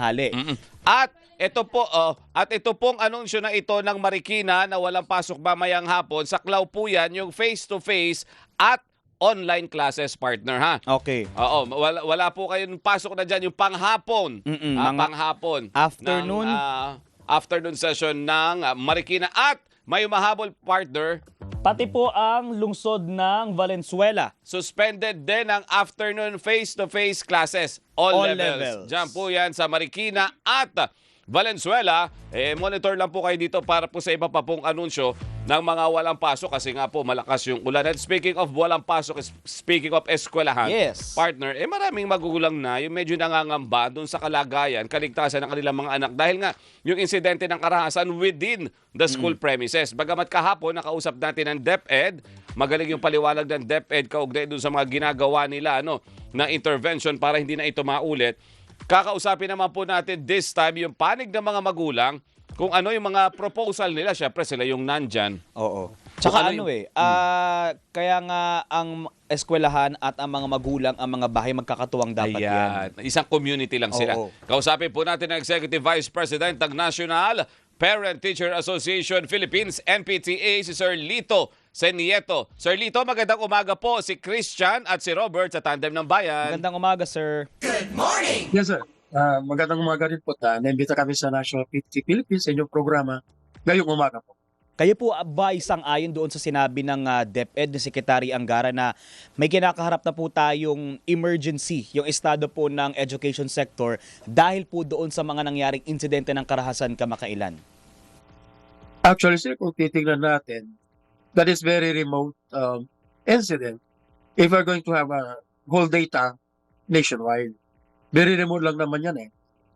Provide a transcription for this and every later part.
hali. At ito pong anunsyo na ito ng Marikina na walang pasok mamayang hapon, saklaw po yan yung face-to-face at online classes, partner, ha? Okay. Oo, wala po kayong pasok na dyan, yung panghapon. Mga Panghapon. afternoon. Afternoon session ng Marikina. At may umahabol, partner, Pati po ang lungsod ng Valenzuela. suspended din ang afternoon face-to-face classes. All levels. Diyan po yan sa Marikina at Valenzuela. Monitor lang po kayo dito para po sa iba pa pong anunsyo ng mga walang pasok kasi nga po malakas yung ulan. And speaking of walang pasok, speaking of eskwelahan, Yes. partner, maraming magugulang na yung medyo nangangamba doon sa kalagayan, kaligtasan ng kanilang mga anak dahil nga yung insidente ng karahasan within the school premises. Bagamat kahapon, nakausap natin ng DepEd, magaling yung paliwanag ng DepEd kaugnay doon sa mga ginagawa nila na intervention para hindi na ito maulit. Kakausapin naman po natin this time yung panig ng mga magulang kung ano yung mga proposal nila. Siyempre, sila yung nandyan. Oo. Tsaka Kung ano kaya nga ang eskwelahan at ang mga magulang, ang mga bahay magkakatuwang dapat yan. Isang community lang sila. Oo. Kausapin po natin ang Executive Vice President ng National Parent Teacher Association Philippines, NPTA, si Sir Lito Senieto. Sir Lito, magandang umaga po. Si Christian at si Robert sa Tandem ng Bayan. Magandang umaga, sir. Yes, sir. Magandang umaga rin po. Naimbita kami sa National PT Philippines sa inyong programa ngayong umaga po. Kayo po ba isang-ayon doon sa sinabi ng DepEd ni Secretary Angara na may kinakaharap na po tayong emergency, yung estado po ng education sector dahil po doon sa mga nangyaring insidente ng karahasan kamakailan? Actually, sir, kung titingnan natin, that is very remote incident if we're going to have a whole data nationwide. Very remote lang naman yan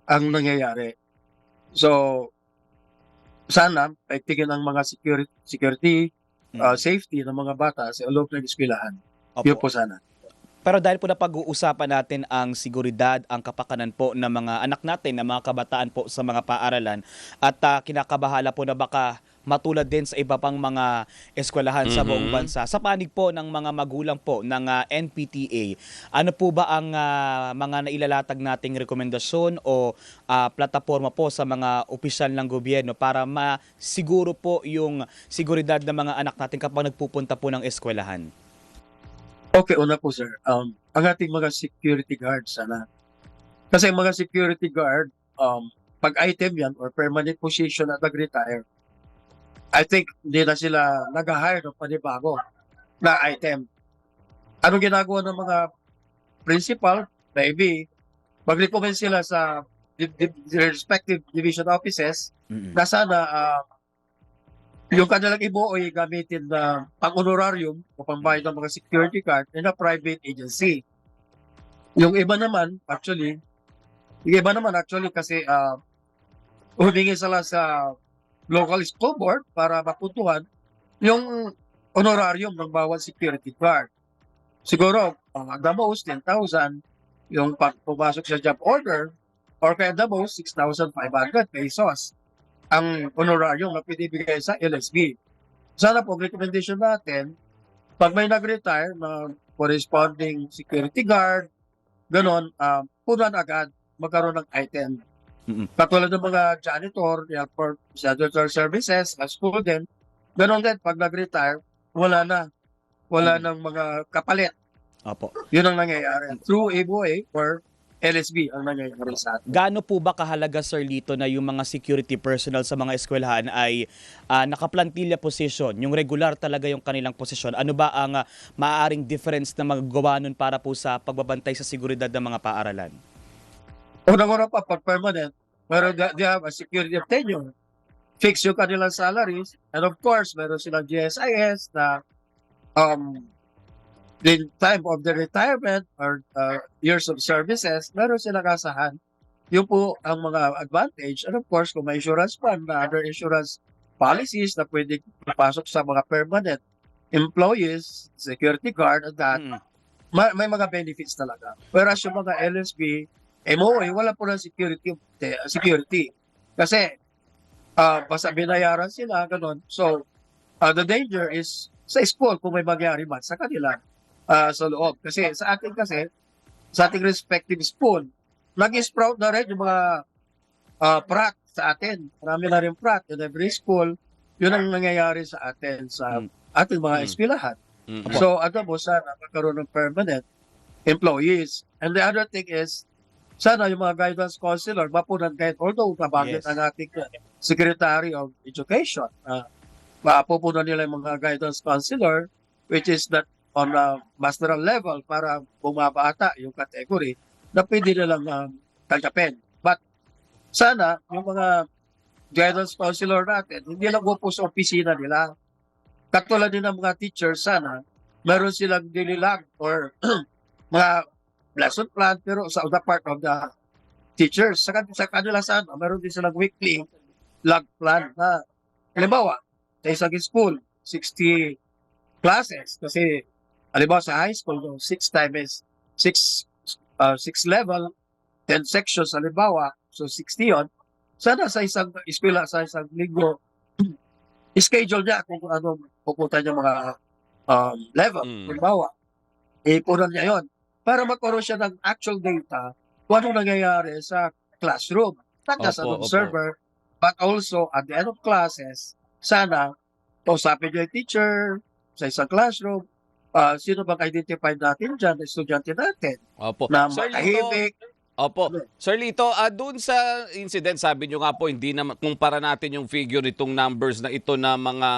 ang nangyayari. So, sana paigtingin ang mga security safety ng mga bata sa loob ng eskwelahan. Opo. Yun po sana. Pero dahil po napag-uusapan natin ang seguridad, ang kapakanan po ng mga anak natin, ng mga kabataan po sa mga paaralan at kinakabahala po na baka matulad din sa iba pang mga eskwelahan sa buong bansa. Sa panig po ng mga magulang po ng NPTA, ano po ba ang mga nailalatag nating rekomendasyon o plataforma po sa mga opisyal ng gobyerno para masiguro po yung seguridad ng mga anak natin kapag nagpupunta po ng eskwelahan? Okay, una po sir, ang ating mga security guards sana. Kasi ang mga security guard, pag item yan or permanent position at nag-retire, I think hindi na sila nag-hire ng panibago na item. Anong ginagawa ng mga principal? Maybe, mag-recommend sila sa respective division offices na sana yung kanilang ibo ay gamitin na pang-honorarium o pambayad ng mga security guard in a private agency. Yung iba naman, actually kasi humingi sila sa local school board para mapuntuhan yung honorarium ng bawat security guard. Siguro, at the most, 10,000 yung pagpumasok sa job order or kaya the most, 6,500 pesos ang honorarium na pinibigay sa LSB. Sana po, recommendation natin, pag may nag-retire na corresponding security guard, ganon, punan agad magkaroon ng item. Katulad ng mga janitor, for janitor services, school din, ganon din, pag nag-retire, wala nang mga kapalit. Opo. Yun ang nangyayari. Through ABOA or LSB ang nangyayari sa atin. Gaano po ba kahalaga, Sir Lito, na yung mga security personnel sa mga eskwelahan ay nakaplantilla position, yung regular talaga yung kanilang posisyon? Ano ba ang maaaring difference na magagawa nun para po sa pagbabantay sa seguridad ng mga paaralan? Unang-una pa, pag permanent, pero they have a security of tenure. Fix yung kanilang salaries. And of course, meron silang GSIS na the time of the retirement or years of services, meron silang kasahan. Yun po ang mga advantage. And of course, kung may insurance fund na other insurance policies na pwede pasok sa mga permanent employees, security guard, and that, may mga benefits talaga. Whereas yung mga LSB, MOA, wala po ng security. Kasi, basta binayaran sila, ganun. So, the danger is sa school kung may magyari man sa kanila sa loob. Kasi sa ating respective school, nag-sprout na rin yung mga prat sa atin. Marami na rin prat in every school. Yun ang nangyayari sa atin sa Mm. ating mga Mm. eskwelahan. Mm. So, mo sana magkaroon ng permanent employees. And the other thing is, sana yung mga guidance counselor, mapunan kahit, although nabanggit Yes. ang ating Secretary of Education, mapupunan nila yung mga guidance counselor, which is that on a masteral level para bumabata yung category na pwede nilang tanggapin. But sana yung mga guidance counselor natin, hindi lang po sa opisina nila. Katulad din ng mga teachers, sana meron silang daily log or mga lesson plan, pero sa other part of the teachers, sa kanila sana, meron din silang weekly log plan na, halimbawa, sa isang school, 60 classes, kasi, halimbawa sa high school, 6 times 6 level, 10 sections, halimbawa, so 60 yon. Sana sa isang eskwela, sa isang linggo, schedule niya kung ano pupunta niya mga level. Mm. Halimbawa, ipunan niya yon para magkaroon siya ng actual data kung anong nangyayari sa classroom. Not just an Opo, opo. observer, but also at the end of classes, sana kausapin niyo yung teacher sa isang classroom, sino bang identify natin dyan, na estudyante natin, Opo. na Sir Lito, matahimik. opo. Sir Lito, doon sa incident, sabi nyo nga po, hindi na kumpara natin yung figure nitong numbers na ito na mga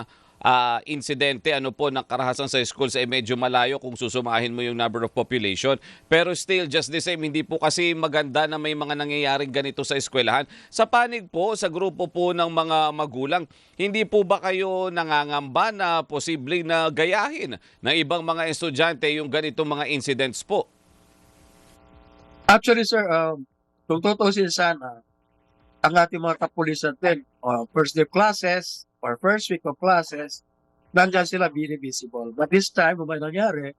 insidente, ano po, ng karahasan sa schools ay medyo malayo kung susumahin mo yung number of population. Pero still, just the same, hindi po kasi maganda na may mga nangyayaring ganito sa eskwelahan. Sa panig po, sa grupo po ng mga magulang, hindi po ba kayo nangangamba na posibleng na gayahin ng ibang mga estudyante yung ganitong mga incidents po? Actually, sir, kung tutusin sana, ang ating mga kapulisan din, first day of classes or first week of classes, nandyan sila very visible. But this time, kung may nangyari,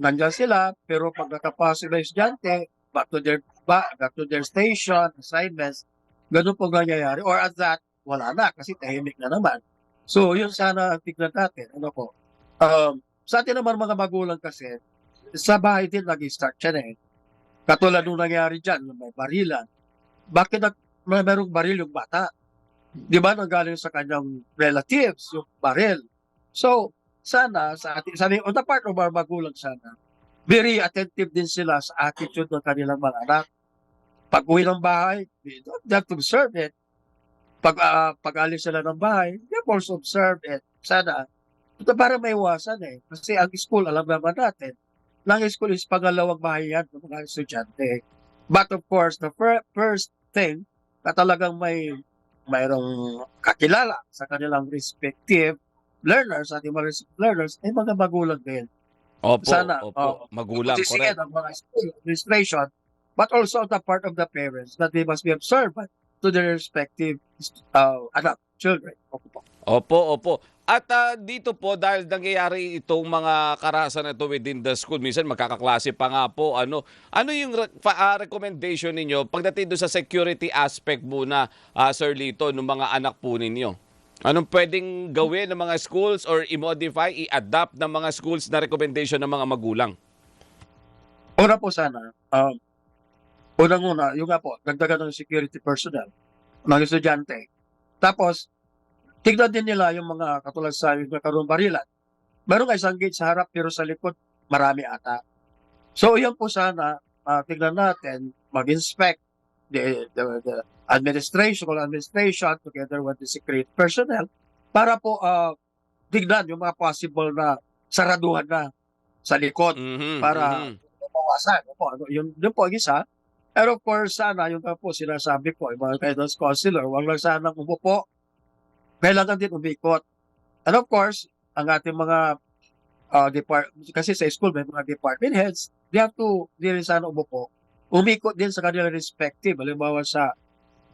nandyan sila, pero pag nakapasok na yung estudyante, back to their station, assignments, ganun po nangyayari. Or at that, wala na, kasi tahimik na naman. So, yun sana ang tignan natin. Ano po? Sa atin naman mga magulang kasi, sa bahay din nag-start siya na eh. Katulad nung nangyari dyan, may barilan. Bakit merong baril yung bata? Di ba nanggaling sa kanyang relatives, yung baril? So, sana, sa ating, sabi, on the part of our magulang sana, very attentive din sila sa attitude ng kanilang mga anak. Pag uwi ng bahay, they don't have to observe it. Pag alis sila ng bahay, they also observe it. Sana, ito para maiwasan eh. Kasi ang school, alam naman natin, ng school is pangalawang bahay yan ng mga estudyante. But of course, the first thing na talagang mayroong kakilala sa kanilang respective learners, ating mga learners, ay mga magulang din. Opo, Sana, opo. Magulang, Sisingin correct. ang mga school administration, but also the part of the parents that they must be observant to their respective anak, children. Opo, opo. At dito po, dahil nangyayari itong mga karahasan na ito within the school, minsan magkakaklase pa nga po, ano yung recommendation ninyo pagdating doon sa security aspect muna, Sir Lito, ng mga anak po ninyo? Anong pwedeng gawin ng mga schools or i-modify, i-adapt ng mga schools na recommendation ng mga magulang? Una po sana, unang-una, yung nga po, dagdagan ng security personnel ng estudyante. Tapos, tignan din nila yung mga katulad sa yung nagkaroon barilan. Meron isang gate sa harap pero sa likod marami ata. So yan po sana tignan natin, mag-inspect the administration together with the security personnel para po tignan yung mga possible na saraduhan na sa likod para mawasan. Yun po ang isa. And of course, sana yung po sinasabi ko, yung mga guidance counselor, huwag lang sana umupo, kailangan din umikot. And of course, ang ating mga kasi sa school may mga department heads, they have to, di rin sana umupo, umikot din sa kanilang respective. Halimbawa sa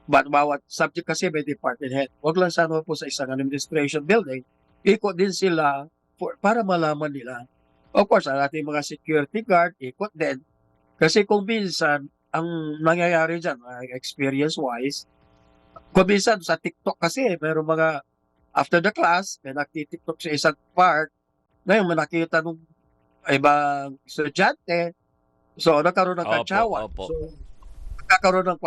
bawat subject kasi may department head. Huwag lang sana po sa isang administration building, ikot din sila para malaman nila. Of course, ang ating mga security guard, ikot din. Kasi kung minsan, ang nangyayari dyan, experience-wise, kung minsan sa TikTok kasi, meron mga after the class, may nagtitiktok sa isang part, ngayon may nakita nung ibang estudyante, so nagkaroon ng kantsawan. Opo. So, nagkakaroon ng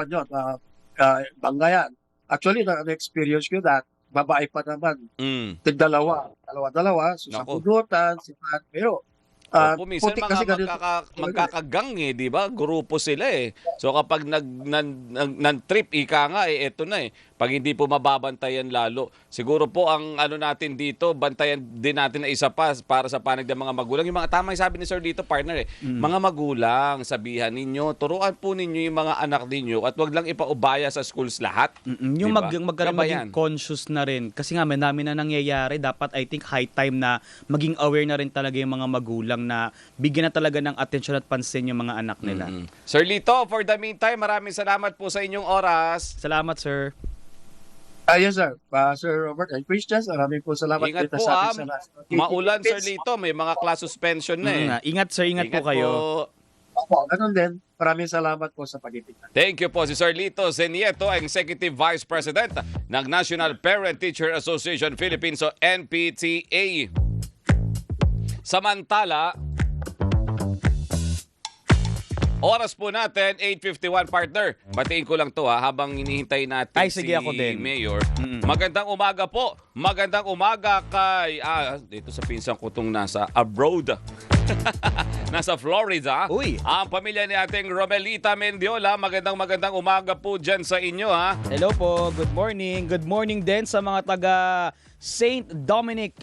Bangayan. Actually, na-experience ko that, babae pa naman, Mm. dalawa, so sa Naku. punutan, pero, Opo, minsan puti mga kasi ganito. magkakagang di ba? Grupo sila eh. So kapag nag-trip, ika nga eto na eh. Pag hindi po mababantayan lalo. Siguro po ang ano natin dito, bantayan din natin na isa pa para sa panig ng mga magulang. Yung mga tama yung sabi ni Sir dito, partner eh. Mga magulang, sabihan ninyo, turuan po ninyo yung mga anak ninyo at wag lang ipaubaya sa schools lahat. Yung Diba? magkaroon Gabayan. maging conscious na rin. Kasi nga, may dami na nangyayari. Dapat, I think, high time na maging aware na rin talaga yung mga magulang na bigyan na talaga ng atensyon at pansin yung mga anak nila. Sir Lito, for the meantime, maraming salamat po sa inyong oras. Salamat, sir. Yes, sir. Sir Robert and Christians, maraming po salamat Ingat dito po sa ha. ating Maulan, Sir Lito. May mga class suspension na eh. Ingat, sir. Ingat po kayo. Opo, ganun din. Maraming salamat po sa pag-ibig. Thank you po si Sir Lito Zenieto, Executive Vice President ng National Parent Teacher Association Philippines o NPTA. Samantala, oras po natin, 8:51 partner. Batiin ko lang to ha, habang hinihintay natin Ay, sige, si ako din. Mayor. Magandang umaga po. Magandang umaga kay, dito sa pinsan ko tong nasa abroad. Nasa Florida. Uy. Ang pamilya ni ating Romelita Mendiola. Magandang umaga po dyan sa inyo ha. Hello po. Good morning. Good morning din sa mga taga St. Dominic